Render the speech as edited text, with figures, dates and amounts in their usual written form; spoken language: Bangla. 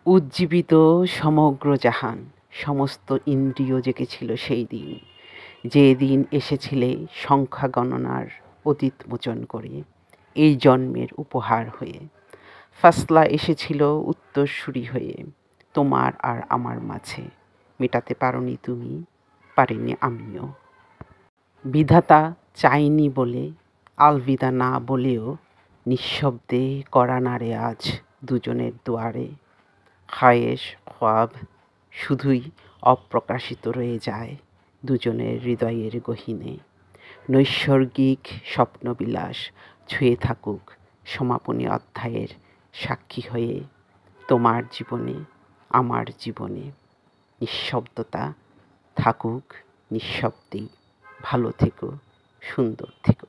উজ্জীবিত সমগ্র জাহান, সমস্ত ইন্দ্রিয় জেগেছিল সেই দিন, যে দিন এসেছিলে সংখ্যা গণনার অতীত মোচন করে, এই জন্মের উপহার হয়ে। ফাসলা এসেছিল উত্তরসূরি হয়ে, তোমার আর আমার মাঝে। মেটাতে পারোনি তুমি, পারিনি আমিও। বিধাতা চাইনি বলে, আলবিদা না বলেও নিঃশব্দে কড়া নাড়ে আজ দুজনের দুয়ারে। খায়েশ খোয়াব শুধুই অপ্রকাশিত রয়ে যায় দুজনের হৃদয়ের গহীনে। নৈসর্গিক স্বপ্নবিলাস ছুঁয়ে থাকুক সমাপনী অধ্যায়ের সাক্ষী হয়ে, তোমার জীবনে আমার জীবনে। নিঃশব্দতা থাকুক নিঃশব্দেই। ভালো থেকো, সুন্দর থেকো।